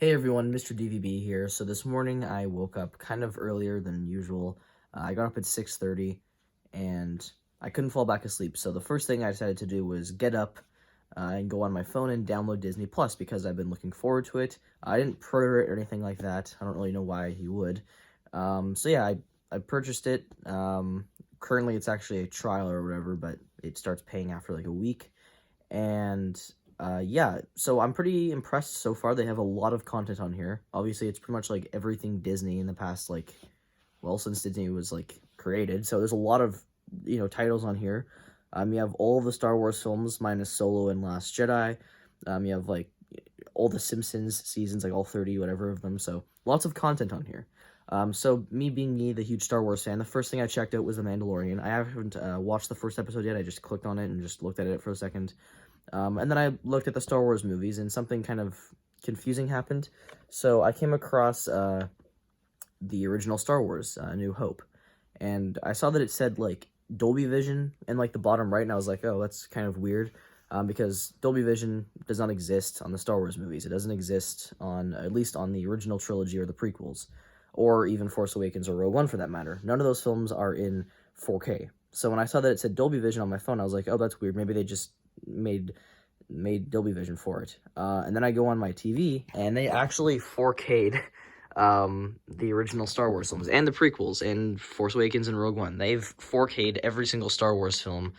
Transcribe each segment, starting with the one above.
Hey everyone, Mr. DVB here. So this morning I woke up kind of earlier than usual. I got up at 6:30 and I couldn't fall back asleep. So the first thing I decided to do was get up and go on my phone and download Disney Plus because I've been looking forward to it. I didn't pre-order it or anything like that. I don't really know why you would. So yeah, I purchased it. Currently it's actually a trial or whatever, but it starts paying after like a week. And yeah, so I'm pretty impressed so far. They have a lot of content on here. Obviously, it's pretty much like everything Disney in the past, like, well, since Disney was like created. So there's a lot of titles on here. You have all of the Star Wars films minus Solo and Last Jedi. You have like all the Simpsons seasons, like all 30 whatever of them. So lots of content on here. So me, the huge Star Wars fan, the first thing I checked out was The Mandalorian. I haven't watched the first episode yet. I just clicked on it and just looked at it for a second. And then I looked at the Star Wars movies, and something kind of confusing happened. So I came across the original Star Wars, A New Hope, and I saw that it said like Dolby Vision in like the bottom right, and I was like, oh, that's kind of weird, because Dolby Vision does not exist on the Star Wars movies. It doesn't exist on, at least on the original trilogy or the prequels, or even Force Awakens or Rogue One for that matter. None of those films are in 4K. So when I saw that it said Dolby Vision on my phone, I was like, oh, that's weird. Maybe they just made Dolby Vision for it. And then I go on my TV, and they actually 4K'd the original Star Wars films and the prequels and Force Awakens and Rogue One. They've 4K'd every single Star Wars film,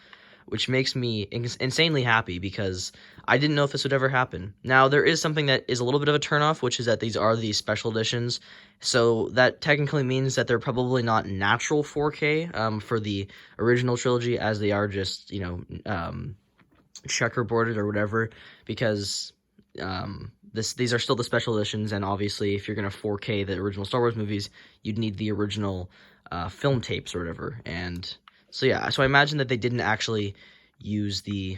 which makes me insanely happy because I didn't know if this would ever happen. Now, there is something that is a little bit of a turnoff, which is that these are the special editions, so that technically means that they're probably not natural 4K for the original trilogy, as they are just, checkerboarded or whatever, because these are still the special editions, and obviously if you're going to 4K the original Star Wars movies, you'd need the original film tapes or whatever. And so yeah, so I imagine that they didn't actually use the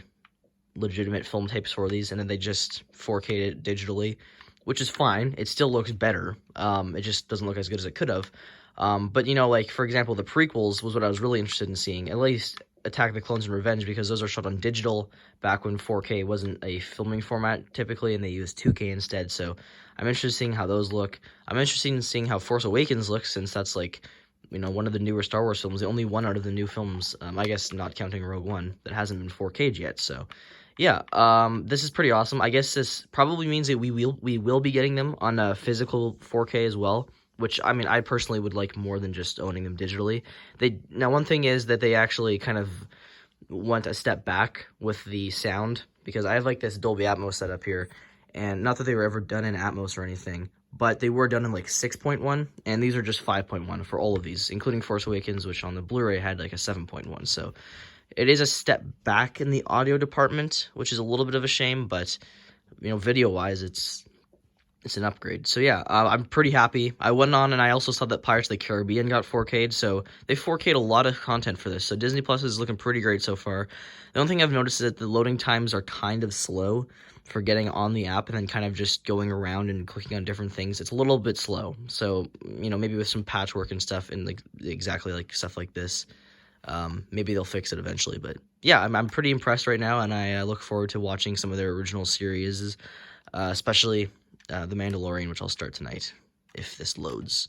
legitimate film tapes for these, and then they just 4K'd it digitally, which is fine. It still looks better. It just doesn't look as good as it could have. But like for example, the prequels was what I was really interested in seeing, at least Attack of the Clones and Revenge, because those are shot on digital back when 4K wasn't a filming format typically, and they used 2K instead. So I'm interested in seeing how those look. I'm interested in seeing how Force Awakens looks, since that's like, one of the newer Star Wars films, the only one out of the new films, I guess not counting Rogue One, that hasn't been 4K'd yet. So yeah, this is pretty awesome. I guess this probably means that we will be getting them on a physical 4K as well, which, I personally would like more than just owning them digitally. Now, one thing is that they actually kind of went a step back with the sound, because I have like this Dolby Atmos set up here, and not that they were ever done in Atmos or anything, but they were done in like 6.1, and these are just 5.1 for all of these, including Force Awakens, which on the Blu-ray had like a 7.1. So it is a step back in the audio department, which is a little bit of a shame, but video-wise, it's an upgrade. So yeah, I'm pretty happy. I went on and I also saw that Pirates of the Caribbean got 4K'd, so they 4K'd a lot of content for this. So Disney Plus is looking pretty great so far. The only thing I've noticed is that the loading times are kind of slow for getting on the app and then kind of just going around and clicking on different things. It's a little bit slow. So, maybe with some patchwork and stuff and like exactly like stuff like this, maybe they'll fix it eventually. But yeah, I'm pretty impressed right now, and I look forward to watching some of their original series, especially The Mandalorian, which I'll start tonight, if this loads.